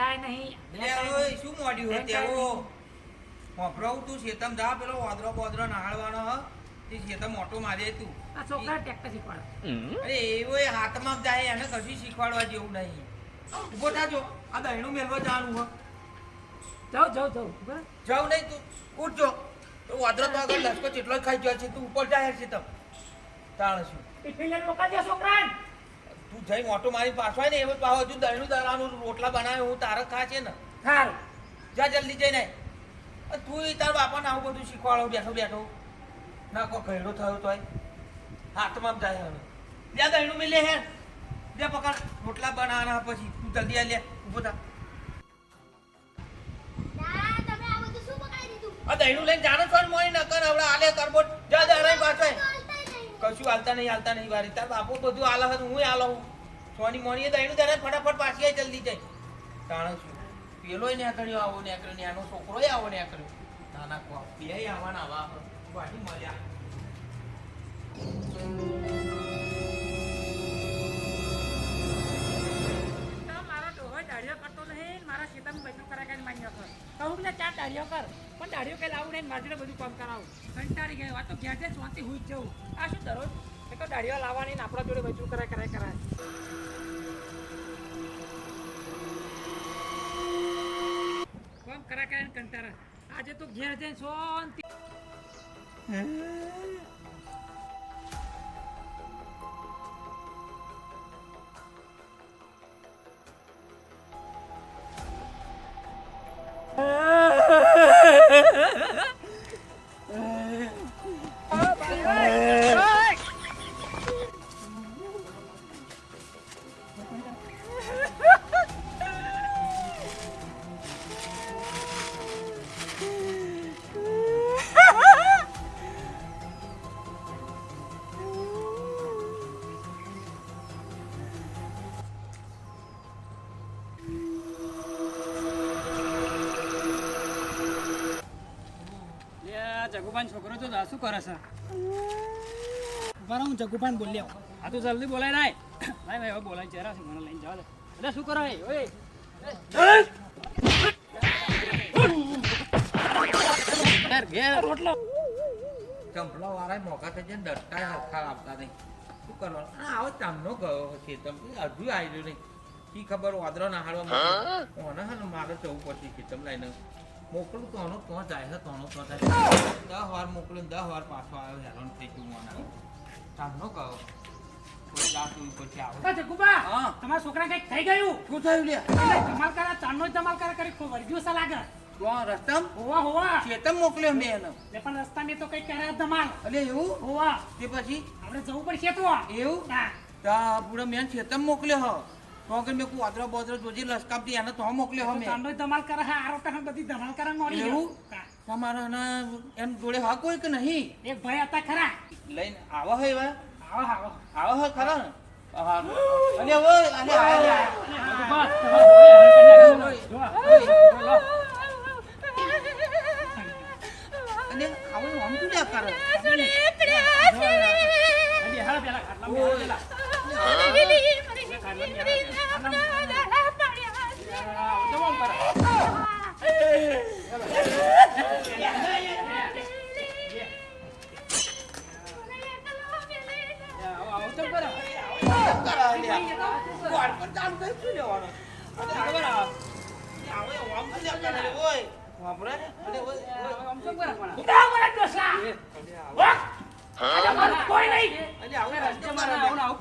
બેઠાય નહીં. ઓય શું મોડ્યું હતે ઓ મોફરાવ તું શેતમ જા પેલો વાદરો નહાળવાનો હ તે શેતમ ઓટો મારે તું આ છોકરા ટ્રેક્ટર શીખવાડે. અરે એવો એ હાથમાં જાય એને કશું શીખવાડવા જેવું નહીં. ઊભો થાજો આ દહીણું મેલવા જવાનું હ. જાઉં બરાબર. જાવ નહીં તું ઉઠજો તો વાદરો તો આગળ લસકો જેટલો જ ખાઈ ગયો છે તું ઉપર જાય છે તમ તાણ શું ટિફિન મોકલ દે છોકરાને. તું જઈ મોટો મારી પાછો આવે ને એવો પાવ હજુ દહીણું દરાનું રોટલા બનાવે હું તારે ખા છે ને સારું. જા જલ્દી જઈને તું તાર બાપાને આવું બધું શીખવાડો બેઠો બેઠો ના કોઈ ઘેડો થયો તોય હાથમાં જાય હવે જ્યાં દહીણું મિલે હે જ્યાં પકડ રોટલા બનાવવાના પછી તું જલ્દી આ લે ઊભો થા આ દહીણું લઈને જાણો છો ને મોય ન કર હવે આલે કરબોટ જા દરાઈ પાછો કશું હાલતા નહીં વારી તાર બાપુ બધું આલે હતું હું આલો હું સોની મોની દહીણું દરાઈ ફટાફટ પાછી આવી જલ્દી જાય તાણ છું પેલોય ને આકડ્યો આવો ને આકડ્યો ને આનો છોકરોય આવો ને આકડ્યો નાના કો બે આવવાના આવા વાડી મળ્યા મારો ડોહો દાડિયો કરતો નહીં. મારા ખેતરમાં બધું કરે કઈ માન્યો કર કહું ને ચાર દાડિયો કર પણ દાડિયો કઈ લાવું નહીં. મારી બધું કામ કરાવું. કંટાળી ગયો. આ તો ઘેર છે શાંતિ હુઈ જ જવું. આ શું દરરોજ એ તો દાડિયો લાવવાની ને આપણા જોડે બધું કરાય. કામ કરે ને કંટાળા. આજે તો ઘેર જઈને શાંતિ. જગુભાઈ છોકરો તો શું કરે છે? બરાબર હું જગુભાઈ બોલ્યો. આ તો જલ્દી બોલાય નાય ભાઈ હવે બોલાય જરા મને લઈને જવા દે. એટલે શું કરો ઓય રોટલો ચંપલા વાળા મોકા થઈ જાય ડરતા હરખા આપતા નહીં શું કરવાનું આવો ચામનો ગયો છે તમે હજુ આવ્યો નહીં કી ખબર વાદરો નહાળવા ઓને હે મારે જવું પછી છે તમે લઈને મોકલું તોનો તો જાય છે તોનો તો જાય 10 વાર મોકલું 10 વાર પાછો આવ્યો હેરાન થઈ ગયું મને ચામનો ગયો કોઈ જાતું પછી આવે જગુબા તમારા છોકરા કઈક થઈ ગયું. શું થયું લે ધમાલ કરા ચાંદનો ધમાલ કરા કરી ખો વર્ગ્યો સા લાગે તો રસ્તામ હોવા ચેતમ મોકલ્યો મેં એને લે પણ રસ્તામાં તો કઈ કર્યા ધમાલ. અલે એવું હોવા તે પછી આપણે જવું પડશે તો એવું હા તા પૂરા મેં ચેતમ મોકલ્યો હ તો કે મેં વાદરો બોદરો જોજી લસકાપથી એને તો મોકલ્યો હ મેં ચાંદનો ધમાલ કરે હા આરો તને બધી ધમાલ કરે મોડી એવું તમારા ના એમ જોડે હા કોઈ કે નહીં એક ભાઈ હતા ખરા લઈને આવો હે વા આવો આવો હે ખરા ને હા અલે ઓય અલે અને આવો આમ તું લે કરે અરે હાલ પેલા ખાટલા કોઈ નહીં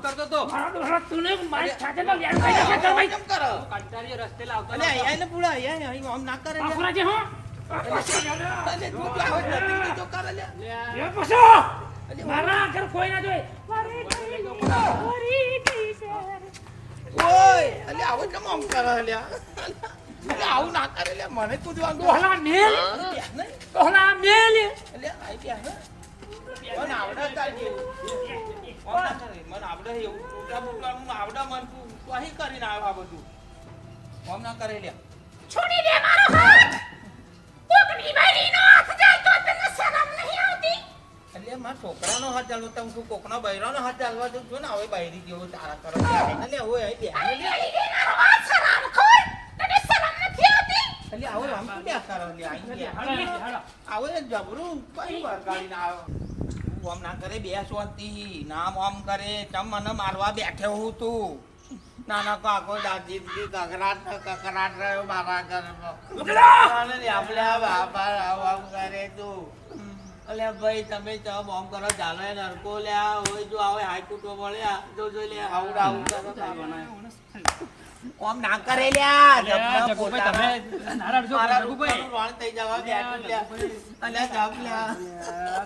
કરતો તો તું મારી સાથે તો વ્યાન કરી છે ભાઈ કંટાળીએ રસ્તે લાવતો અલે આઈને પૂરા અહીં આમ ના કરે આખરા જે હો અલે તું તો આવો નથી તો કરે લે એ પછો મારા ઘર કોઈ ના જોઈ ઓય અલે આવો કેમ આમ કરે લે અલે આવું ના કરે લે મને તું જો ડોહલા મેલ ડોહલા મેલ અલે આઈ ગયા હે મને આવડે તારી મને આવડે એવું ટૂટા બુટા મને આવડે મન તું અહીં કરીને આવ્યા બધું આમ ના કરે લે છોડી દે મારો હાથ કોકની બૈરીનો હાથ જાય તો તને શરમ નહીં આવતી એટલે મારા છોકરાનો હાથ ચાલવો તો હું કોકનો બૈરાનો હાથ ચાલવા દઉં છું ને હવે બૈરી જેવો તારા કરો એટલે હોય અહીં બે મારો હાથ શરમ ખોર તને શરમ શું લ્યા કરો લ્યા? અહીં લ્યા. આવો એ જબરું કઈ વળગાડીને આવ્યો. તું આમ ના કરે, બે શાંતિ. નામ આમ કરે, ચમ મને મારવા બેઠો હું તું. નાના કાકો દાદી કકરાટ રહ્યો મારા ઘરમાં. આપણે બાપા આમ કરે તું. અલે ભાઈ તમે ચમ આમ કરો, ચાલો એ નરકો લ્યા હોય. જો આવે હાઈ કૂટો મળ્યા જો લે આવું આવું કરો. આમ ના કરે લ્યા. જગુભાઈ તમે નારાજ છો જગુભાઈ. રોણ થઈ જવા બેઠું લ્યા. અલ્યા જપ લ્યા.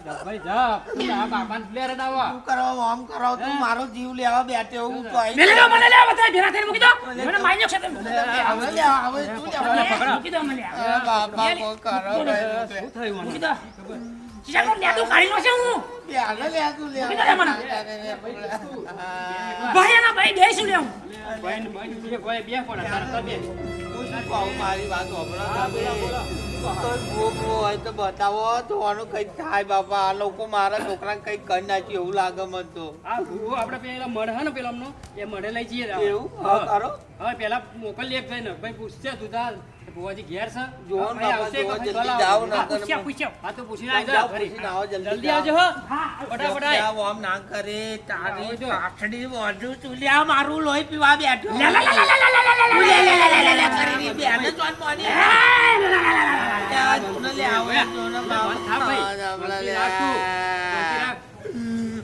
જગભાઈ જપ તું આ બાપાને પ્લેયર દાવા શું કરો આમ કરો? તું મારો જીવ લેવા બેઠો હું તો આઈ. મેલે દો મને લે બધા ભેરા થઈને મૂકી દો મને માન્યો છે તમે આવે લ્યા આવે તું લ્યા. મૂકી દો મને બાપા કોઈ કરો શું થયું મૂકી દો ચીજાનો લેતો કાઢી નો છે હું લ્યા લ્યા તું લ્યા. ભાઈ ના ભાઈ દેશું લેવું ભાઈ ભાઈ તું કોઈ બે પણ તારા બે હું શું કહું? મારી વાત સાંભળો તમે. કોઈ ભૂખ હોય તો બતાવો તો આનું કંઈક થાય બાપા. આ લોકો મારા છોકરાને કંઈક કરી નાખ્યું એવું લાગે મને તો. આ ભૂવો આપણે પેલા મઢ હે ને પેલા અમનો એ મઢે લઈ જઈએ એવું? હા કરો. હવે પેલા મોકલી એક થઈને ભાઈ પૂછશે તું તાર ભુવાજી ઘેર છે જો ને ભાઈ બાપા, આવશે જો કે જલ્દી બોલાવો. જાઓ હા, નકર પૂછ્યા હા તો પૂછીને જાઓ, આવી જા ઘરે. પૂછીને આવો, જલ્દી આવજો જાઓ. હો હા ફટાફટ આય. આમ ના કરે તારી આવજો. કાઠડી મોઢું ચૂલ્યા મારું લોહી પીવા બેઠો. લા લા લા લા લા લા લા લા લે, લે, લે, લે, લે, લે, કરીને બેને જોન મોની. ત્યાં જોને લે, આવે જોને બાપ. હા ભાઈ. આપણા લે. શાંતિ રાખ.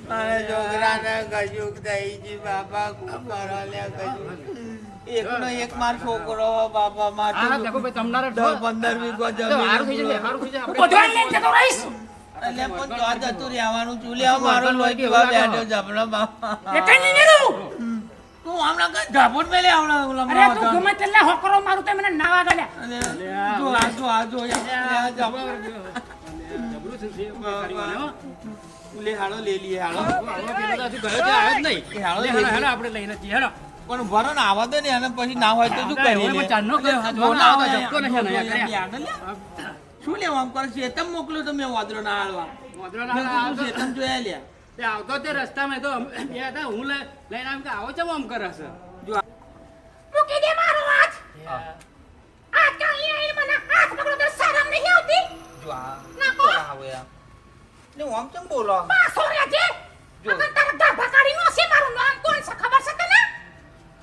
મારા છોકરાને કશુંક થઈ ગયું બાપા. શું કરો લે કશું? એકનો એક માર છોકરો બાપા હા હા માથું દેખો ભાઈ તમારે 10-15 વીઘો હારું થઈ જશે જમીન. હારું થઈ જશે આપણે બધો લઈને જતો રહીશ એટલે પણ જો જતું રહેવાનું ચૂલ્યા મારું લોહી પીવા બેઠો જબલો બાપા. એ કઈ નહીં મેલું તું હમણાં કઈ ધાબોટ મેલે હમણાં ઓલા અરે તું ગમે તેટલે હોકરો મારું તે મને નાવા ગલે અને જો આ જો આ જો યાર જબરો. જબરું છે જે કરીવાનું હો. લે હાલો લે લીએ હાલો. હવે પેલો તો હજુ ઘરે તો આવ્યો જ નહીં. એ હાલો લે, લઈ હેડો, આપણે લઈને જઈએ હેડો. પણ ભરો ને આવા દે ને અને પછી ના હોય તો શું આપણે કરી એમાં લે? ચાંદનો ગયો, આ જો જોવાનો ના આવે, હોય, જપતો નથી આને, જો કર્યા. યાર, લે. શું લેવા આમ કરે છે? તમ મોકલ્યો તો મેં વાદળો ના હાલવા. વાંદરો મેં ના કીધું આવતો. છે, તમ જોયા લે. તે આવતો તે રસ્તામાં તો બે હતા હું લઈને આમ કે આવો ચમ આમ કરે છે જો મૂકી દે મારો હાથ આ કઈ આઈ મને હાથ પકડો તો શરમ નહીં આવતી જો આ નાખો. શું આવે આ? લે હું આમ કેમ બોલો? પાસો રે જે જો. અગર તારા ગાભા કાઢી નો છે મારું નામ કોણ છે ખબર છે તને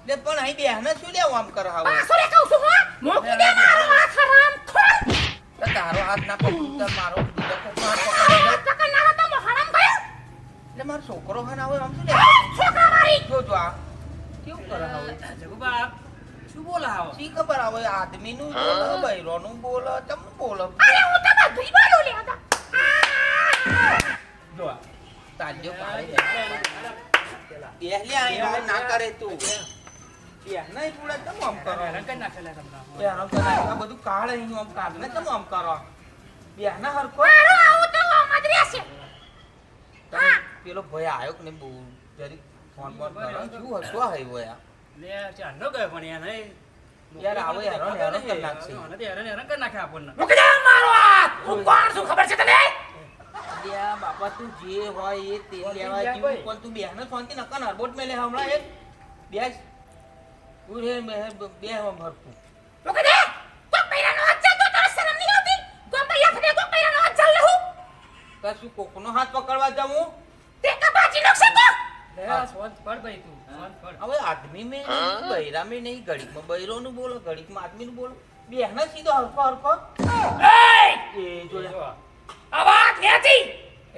લે પણ અહીં બેહને શું લેવું આમ કરે હવે? પાસો રે કહું છું હું મૂકી દે મારો હાથ હરામ ખોર લે તારો હાથ ના પકડું તો મારો બીજો કોકનો હાથ મારો પકડી લે. હાથ પકડનારો તો હરામ ગયો લે મારો છોકરો હે ને હવે આમ શું લે? છોકરા મારી જો જો આ કેવું કરે હવે? જગુબા શું બોલાવો શી ખબર આવે આદમીનું બોલે બૈરોનું બોલે તમનું બોલે. અરે હું તો બધું બોલું લે હતા જો આ. તાજો પાડે લે. બેહ લે અહીં હવે ના કરે તું. બેહ નહીં પૂરા તમ આમ કરો. હેરાન કરી નાખેલા તમને. બેહ આમ કરે આ બધું કાળ અહીં આમ કાઢ ને તમ આમ કરો. બેહ ના હરખો. મારો આવું તો આમ જ રહેશે તમ પેલો ભાઈ આયો કે ને બહુ જરી ફોન બોન કરો શું હતો હઈ વયા. લે ચાંદનો ગયો પણ યાર નહીં. યાર આવો હેરાન હેરાન કરી નાખશે. હેરાન કરી નાખે આપણને મૂકી દે મારો હાથ હું કોણ છું ખબર છે તને લ્યા બાપા તું જે હોય એ તે લેવા જેવું પણ તું બેહને શાંતિ નકા નરબોટ મેલે હમણાં એક બેસ ઉરે મે બે હમ હરખું. મૂકી દે કોક પૈરાનો હાથ ચાલતો તારે શરમ નહીં આવતી કોક પૈયા ફટે કોક પૈરાનો હાથ ચાલ લઉં કશું કોકનો હાથ પકડવા જાઉં? તે કબાજી નો છે તો લે સ્વાદ પડ ભાઈ તું સ્વાદ પડ હવે આદમી મેં નહીં બૈરા મેં નહીં ઘડીકમાં બૈરોનું બોલો ઘડીકમાં આદમીનું બોલો બેહને સીધો હરખો હરખો એ એ જોયા. જો આવાજ લેતી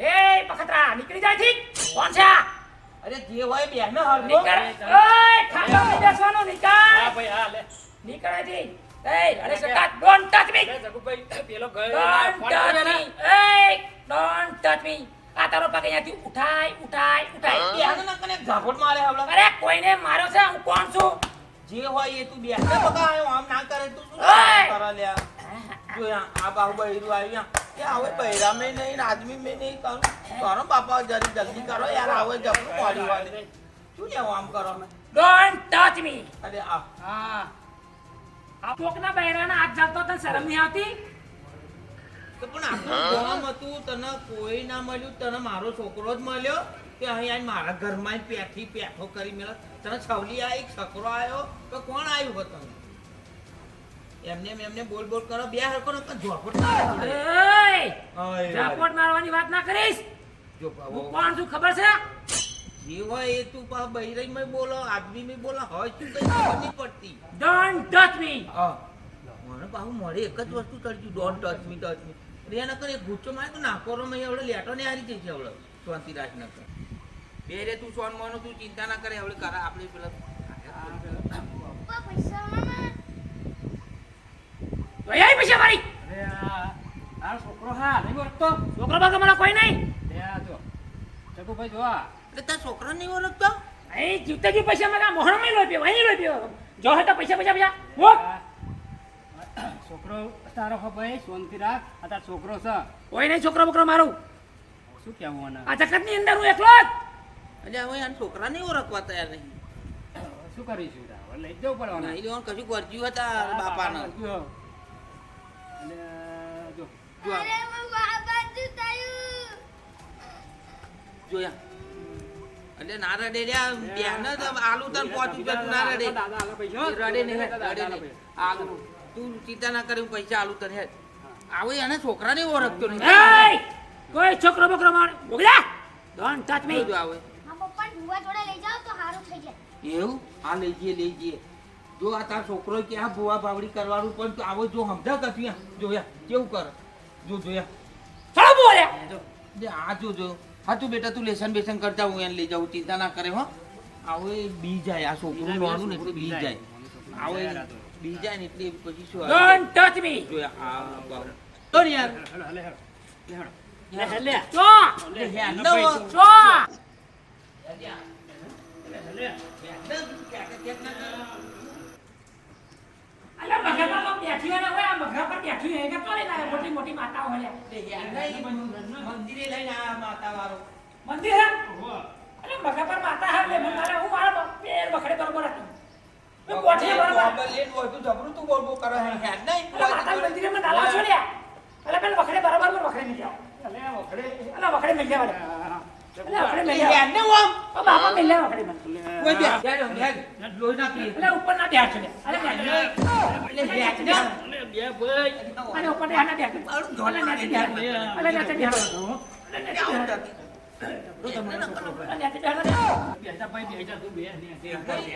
એ પખતરા નીકળી જાય થી કોણ છે આ? અરે જે હોય બેહને હરખો. નીકળ એ ખાટો નહીં બેસવાનો હા નીકળ ભાઈ હા લે નીકળે જી એ અરે સકા ડોન્ટ ટચ મી લે જગુભાઈ પેલો ગયો ડોન્ટ ફોન ટચ કર્યો ને. મી એ ડોન્ટ ટચ મી આ તારો પગ અહીંયાથી ઉઠાય ઉઠાય ઉઠાય બેહને નકા ને ઝાપટ મારે હવળા. અરે કોઈને માર્યો છે હું કોણ છું જે હોય એ તું બેહને પકાયો આમ ના કરે તું શું ઓય! કરે લ્યા. જોયા આ બાહુ બૈરું આવ્યા એ હવે બૈરા મેં નહીં ને આદમી મેં નહીં કરું કરો બાપા જરી જલ્દી કરો યાર હવે જબરું પાડી વાળી શું લેવું આમ કરો ડોન્ટ ટચ મી અરે આ હા આ પોકના બૈરાના હાથ ચાલતો તને શરમ નહીં આવતી તો પણ આપણું ગામ હતું તને કોઈ ના મળ્યું તને મારો છોકરો જ મળ્યો કે અહીં આઈને મારા ઘરમાં જ પેઠી પેઠો કરી મેળો તને છવલી આ એક છકરો આવ્યો તો કોણ આવ્યું હતું એમને બોલ બોલ કરો બે હરકો ને ઝોપટ મારે જોડે. એય! અય ઝાપટ મારવાની વાત ના કરીશ. જો હું કોણ છું ખબર છે? જે હોય એ તું પા બૈરાઈમાં બોલો આદમીમાં બોલો હોય શું કઈ ખબર નહીં પડતી. Don't touch me. હા મને પાછું મળે એક જ વસ્તુ ચડ્યું ડોન્ટ ટચ મી એટલે એના કરે ગુચ્ચો મારે તો નાકોરોમાં એવડે લેટો ને હારી જઈ છે એવડે શાંતિ રાખ ન કર બે રે તું સોન મોનો તું ચિંતા ના કરે એવડે કરા આપણે પેલા પપ્પા પૈસા આલવાના. તો એ પૈસા મારી. અરે આ છોકરો હા નહીં ઓળખતો. છોકરો બાગા મને કોઈ નહીં. લે આ જો ચકુભાઈ જો આ. એટલે તાર છોકરા નહીં ઓળખતો અહીં જીવતા જીવ પૈસા મારા મોહણમાં લોહી પીવો, અહીં લોહી પીવો. જો હે તો પૈસા. હોપ. છોકરો તારો હો ભાઈ શાંતિ રાખ. આ તાર છોકરો છે. કોઈ નહીં છોકરો બોકરો મારું. શું કહેવું આને? આ જગતની અંદર હું એકલો જ. એટલે હવે આ છોકરા નહીં ઓળખવા તૈયાર નહીં શું કરીશું તાર? હવે લઈ જ જવું પડવાનું. નહીં લેવાનું કશું કરજ્યું હતા બાપાને જો અને જો જો અરે હું બાબા જુતાયું. જોયા એટલે ના રડે રે બેન જ આલુ તને પહોંચી જતું ના રડે દાદા આલો પૈસા. રડે નહીં દાદા રડે આલો નહીં પૈસા. આલુ તું ચિંતા ના કરે હું પૈસા આલુ તને હેડ આવો એને છોકરા નહીં ઓળખતો નહીં એય! કોઈ છોકરો બોકરો માર. બોગલા. Don't touch me. જો આવે હા પપ્પા ભુવા જોડે લઈ જાઓ તો સારું થઈ જાય. એવું આ લઈ જઈએ જો આ તાર છોકરો કે આ ભુવા બાવડી કરવાનું પણ તું આવો જો સમજા કશું જોયા કેવું કર જોયા ચાલો બોલ્યા. લે આ જો હા તું બેટા તું લેસન બેસન કરતા હું એને લઈ જાઉં ચિંતા ના કરે હો આવો એ બી જાય આ છોકરું લોણું ને એટલે બી જાય આવો એ બી જાય ને એટલે પછી શું આવે? Don't touch me. જોયા આ બાવ તો ને યાર હેડો, હેડો, હેડો. લે, હેડ લે. જો. લે હેડ ન હો. જો. અલા મગરમાં કોક બેઠી હોય ને હોય આ મગર પર બેઠી હોય કે તોડી નાખે મોટી મોટી માતાઓ હોય લે. લે હેડ નહીં, મંદિરે લઈને આ માતા વાળો મંદિર હે? અરે મગર પર માતા હે લે મને મારે હું મારા પેર વખડે બરોબર હતી. હું કોઠીએ બરોબર. લેટ હોય તું જબરું તું બોલ બોલ કરે હેડ નહીં અલા માતા મંદિરે માં દાલા છોડ્યા. અલા પેલ વખડે બરોબર પર વખડે નહીં જાઓ. લે, વખડે. અલા વખડે મેલ જાવ. અલા વખડે મેલ લે જાવ. હેડ ને ઓમ ઓ બાપા મેલ જાવ વખડે મને. કોઈ બે હેડ લોહી ના પી અલા ઉપર ના બેઠ છોડ્યા. અરે મેલ જાવ. લે હેડ ને લે, બે ભાઈ. અરે ઉપર ના બેઠ. અલા નાથી બેઠ. અલા નાથી બેઠ. અલા નાથી બેઠ. બેટા ભાઈ બેટા તું બે ને બે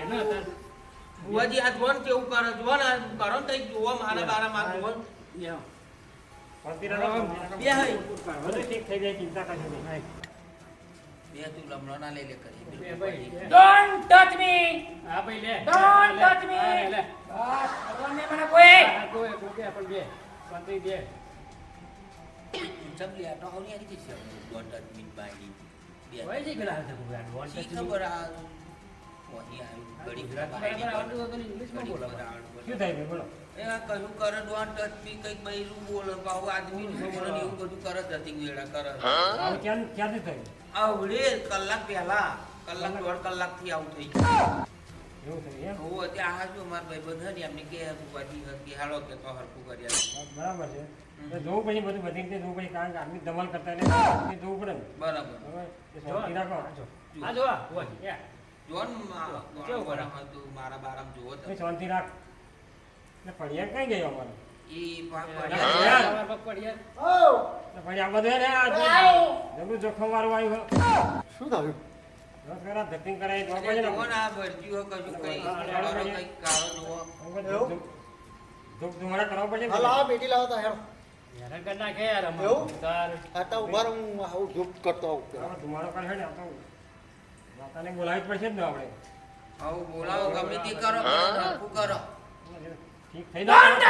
ને બુઆજી આ જોન કેવું કરે જોન આ કરો ને તઈ જોવા મારા બારા માં જોન લે. બે હઈ નહીં. બે તું લમણો ના લઈ લે કરી બે ભાઈ. Don't touch me. હા ભાઈ લે. Don't લે, touch me. હા, લે. બસ ભગવાનને મને કોઈ. હા, કોઈ બે પણ બે. શાંતિ બે. જમ લે તો આવની આની છે ડોન્ટ ટચ મી બાય બે હોય છે પેલા હાથે ભૂગા. વોન્ટ શી ટચ મી. ખબર આ ઓહી આવી ઘડી બરાબર આવડતું હતું ને ઇંગ્લિશમાં બોલો. શું થાય ભાઈ બોલો. એ આ કશું કરે ડોન્ટ ટચ મી કઈક બૈરું બોલે પાવ આદમી નું બોલે ને એવું બધું કરે જતી વેડા કરે ક્યાંથી થયું? આવડે કલાક પહેલા કલાક દોઢ કલાક થી આવું થઈ ગયું એવું થયું એમ? હોવો ત્યાં આ જો મારા ભાઈ બંધ ને એમને કે બુવાજી હતી હાલો કે તો હરખું કર્યા બરાબર છે. તો જોવું પછી બધું બધી રીતે જોવું પછી કારણ કે આદમી ધમાલ કરતા એટલે જોવું પડે ને. બરાબર બરાબર? એ શાંતિ રાખો. આ જો આ, હોય. યા. જોન કેવું કરે? હતું મારા બારામ જોવો તો તમે શાંતિ રાખ. એટલે ફળિયા કઈ ગયો અમારો? ઈ યાર. તમારા પગ પડ યાર. એટલે ફળિયા બધું હે ને આ જબરું જોખમ વાળું આવ્યું હે. શું થયું? બસ કરા ધતિંગ કરાય તો પછી ને. જોવો ને આ ભરજ્યું હોય કશું કઈ કાળો કઈ કાળો જોવો ધુમાડા કરવા પડશે ને. હાલ આ બેટી લાવો તો હેડો. હેરાન કરી નાખે યાર અમારે. એવું? તાર. આ તો ઉભા રહો, હું આવું ધૂપ કરતો આવું પેલા. આમાં ધુમાડો કરે ને આ તો માતાને બોલાવી જ પડશે જ ને આપણે. આવું બોલાવો ગમે તે કરો પણ હરખું કરો ઠીક થઈ જાય.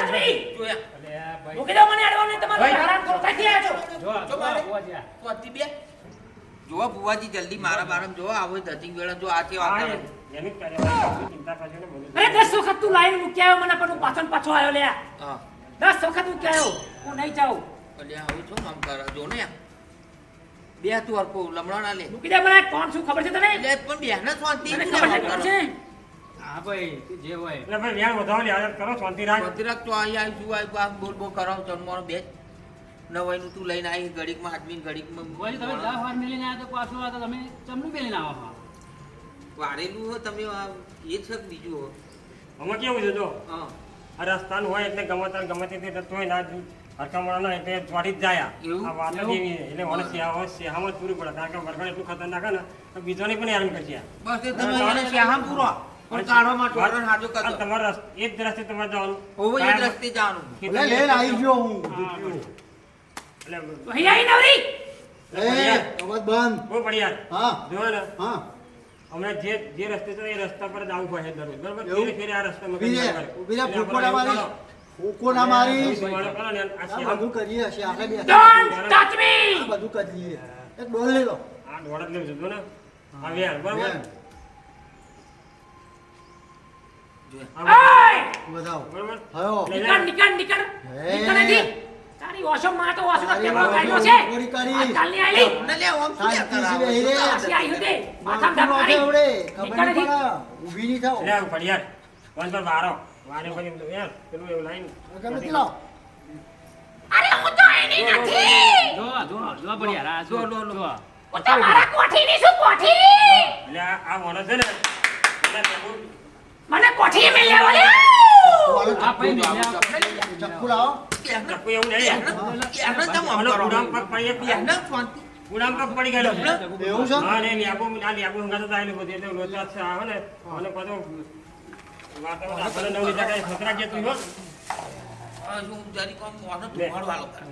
જોયા અલે આ ભાઈ. મૂકી દો મને અડવાનું નહીં તમારે આરામ કરો. ક્યાંથી આવ્યા છો? જો આ, જો જો મારે. આ, હોવા જ્યાં. તો હતી બે જોવા બુવાજી જલ્દી મારા બારામ જોવા આવો ધતિંગ વેળા જો આ છે હા, વાતાવરણ એની જ કાર્યવાહી ચિંતા કરજો ને બધું. અરે 10 વખત તું લાઈન મૂકી આવ્યો મને પણ હું પાછો આવ્યો લે હા 10 વખત મૂકી આવ્યો હું નહીં જાઉં એટલે હવે શું આમ કરે જો ને બે તું હરખો લમણો ના લે મૂકી દે મને કોણ શું ખબર છે તને એટલે પણ બેહને શાંતિ તને થી ખબર છે આમ કોણ છે હા ભાઈ તું જે હોય. એટલે ભાઈ વ્યાણ વધાવવાની આદત કરો શાંતિ રાખ. મધરક તો અહીં આવી શું આવી આ બોલ બોલ કરાવ જમવાનો બે નવાઈનું તું લઈને આવી ઘડીકમાં આદમી ઘડીકમાં ભાઈ તમે 10 વાર મિલીને આવ્યા તો પાછું આ તો તમે ચમનું મેલીને આવો છો. વારેલું હો તમે આ એ છે કે બીજું હો આમાં કેવું છે જો હા આ રસ્તાનું હોય એટલે ગમે તે તોય ના હરખામણા એટલે ચોટી જ જાય એવું? આ વાત જ એવી છે. એટલે મને સેહામાં જ પૂરું પડે કારણ કે વરઘણ એટલું ખતરનાક છે ને તો બીજોને પણ હેરાન કરશે બસ એ તમે એને શ્યામ પૂરો પણ કાઢવામાં ટોળણ હાજુ આ કરજો. તમારે એ જ રસ્તે તમારે જવાનું હોવે એ જ રસ્તે જવાનું. એટલે લઈને આવી ગયો હું એટલે અહીં આઈ નવરી એ અવાજ બંધ બહુ બઢિયા હા જો ને હા હમણાં જે રસ્તે છે એ રસ્તા પર જ આવવું પડે દરરોજ બરોબર એવું? ફેરે આ રસ્તામાં ઊભી કઈ રે ના કરે. ઊભી રે એટલે ફૂકો આપણે ના એવું મારી કરો. ફૂકો ના મારી ધુમાડો કરો ને આ આ શિયાળ- બધું કરીએ છીએ આપણે બે ડોન્ટ ટચ મી આ બધું કરીએ એક ડોલ લઈ લો આ દોડ જ લેવું છે જો ને આ વેર બરોબર બેન, ઓય બતાવો બરોબર હયો નીકળ નીકળ હે. નથી તારી ઓશો માં તો ઓશો તારી પેલો કાઢ્યો વાતો છે થોડી કરી. આ ચાલની આલી ને લે આમ શું લે શાંતિથી કરાવો? બેહી રે. આસી આઈ હુતે માથા માથું ધમ નોખે મારી એવડે. ખબર નહીં પડે. ઊભી નહીં થાવ. લે આવું પડી યાર વન પર વારો વારે પછી એમ તો યાર પેલું એવું લાઈન ગમે તે લાવ. અરે હું તો એની નથી જો બઢિયા રા જો જો, જો. હું તો મારા કોઠીની છું કોઠી એટલે આ મોણસ છે ને એટલે પેલું મને કોઠી મિલ લેવો લે હાલો, આ ભાઈ ચક્કુ લાવો. ચક્કુ એવું નહીં એને તમે આમ મને કરો. ગુડામ પગ પડી એને શાંતિ. ગુડામ પગ પડી ગયેલો છે એવું છે હા ને લિયાબુ હંગાતો થાય એટલે બધું એટલે લોચા છે આવે ને અને પાછો વાતાવરણ આપણે નવ લીધા કઈ ખતરા કે તું હો આ શું જરીક આમ મોઢું લે. ધુમાડવાળો કરે.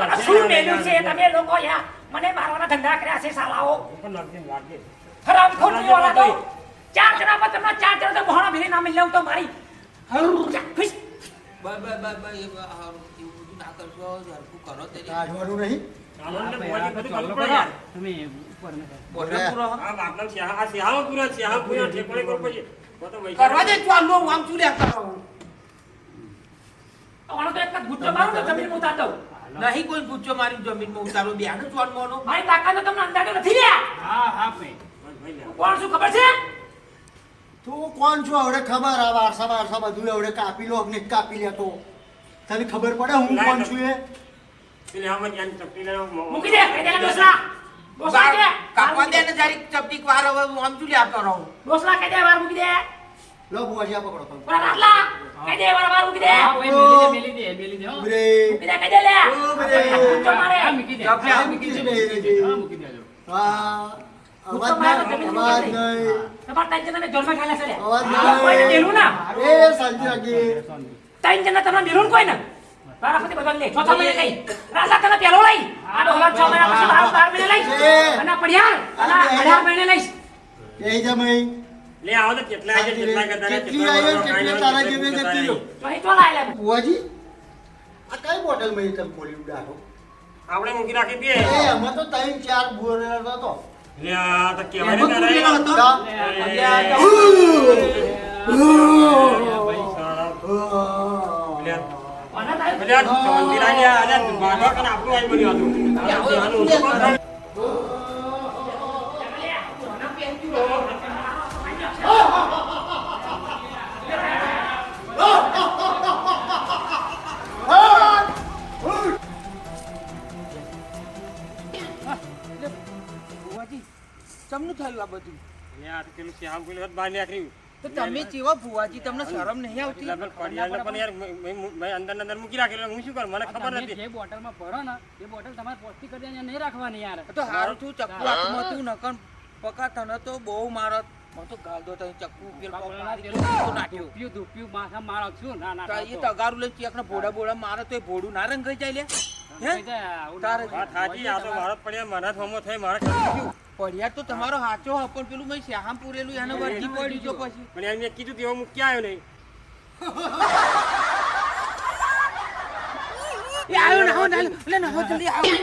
આ શું મેલ્યું છે તમે લોકો યા મને મારવાના ધંધા કર્યા છે સાલાઓ પણ લાગે લાગે હરામ ખોટી વાળા તો ચાર જણા પર તમને ચાર જણા તો બહાણા ભીરી ના મિલ તો મારી ખુશ બાય બાય બાય બાય એ હારું એવું બધું ના કરશો હરખું કરો તે કાઢવાનું નહીં આનંદ બોલી બધું કરવું પડે યાર. તમે ઉપર ન બોલે પૂરો આ બાપના સિંહામાં પૂરા ઠેકોડે કરવું પડશે તો તો વૈશાખ- કરવા દે ચાલો આમ શું લે કરો આનો તો એક જ ગુચ્ચો મારું તો જમીન ઉતાર દઉં નહીં કોઈ પૂછો મારી જમીનમાં ઉતારો બેનું ચોન મોનો મારી તાકાત તો તમને અંદાજો નથી લ્યા હા હા ભાઈ ભાઈ લે. કોણ શું ખબર છે તું કોણ છો હવે ખબર આ વારસા વારસા બધું હવે કાપી લો ને કાપી લે તો તને ખબર પડે હું કોણ છું એ પેલી આમાં જ્યાં ચપટી લેવા મૂકી દે કહી દે દોસલા દોસલા કે કાપવા દે ને જરીક ચપટીક વાર હવે આમ શું લે કરો દોસલા કહી દે વાર મૂકી દે લો બુઆજી આ પકડો તમે ઓલા રાતલા કહી દે વાર મૂકી દે હા ભાઈ મેલી દે હો ઉભરે મૂકી દે કહી દે લે ઉભરે ગુચ્ચો મારે હા મૂકી દે ચાપલે હા આ મૂકી દે મૂકી દે. હા મૂકી દેજો હા ગુચ્ચો અવાજ મારે તો નહીં જમીન અવાજ મૂકી દે. નહીં તમાર ત્રણ જણાને જોરમાં ખાલે છે લે અવાજ કોઈને નહીં દેલું ના એ શાંતિ રાખી ત્રણ જણા તમને દેલું કોઈ ને તારા પછી બધા લે ચોથા મહિને લઈ રાજા તને પેલો લઈ આ ડોલા 6 મહિના પછી 12 મહિને લઈ અને પડિયાર અને 18 મહિને લઈશ એ જમઈ લે આવો તો કેટલા છે કેટલા કરતા કેટલી આવ્યો કેટલી તારા જેવી જતી રહ્યો તો અહીં ચોલા આલે બુઆજી આ કઈ બોટલ માં તમે બોલી ઉડાડો આપણે મૂકી રાખી દે એ અમે તો 3-4 બોર હતો લે આ તો કેવાય એમાં ને કુટેલો હતો. ભાઈ સારા લે અને તારે બધા શાંતિ રાખ્યા અરે બાબા કને આપણું આઈ બન્યું હતું ભુવાજી ચમનું થયું આ બધું લે આ તો પેલું શ્યામ પેલું બહાર નીકળ્યું તો તમે કેવા ભુવાજી તમને શરમ નહીં આવતી એટલે પડિયાને પણ યાર મેં અંદર મૂકી રાખેલું હું શું કરું મને ખબર તમે નથી જે બોટલમાં ભરો ને એ બોટલ તમારે પોસ્તી કરી દેવાની નહીં રાખવાની યાર તો હારું છું ચક્કુ હાથમાં હતું નકર પકા તને તો બહુ મારત મને તો ગાલ દો તને ચક્કુ પેલ પગ મારી ગયો, તો નાખ્યો ધૂપ્યું માથા મારો છું ના ના તો એ તગારું લઈને ચેક ને ભોડા બોડા મારે તો એ ભોડું ના રંગાઈ જાય લે હે તારે વાત સાચી આ તો મારો પડ્યા મને થમો થઈ મારે ખબર પડ્યા તો તમારો હાચો હ પણ પેલું મેં શ્યામ પૂરેલું એને વર્જી પડ્યું જો પછી પણ યાર મેં કીધું તેવો મૂકી આવ્યો નહીં એ આવ્યો ને આવો ને લે ને આવો જલ્દી આવો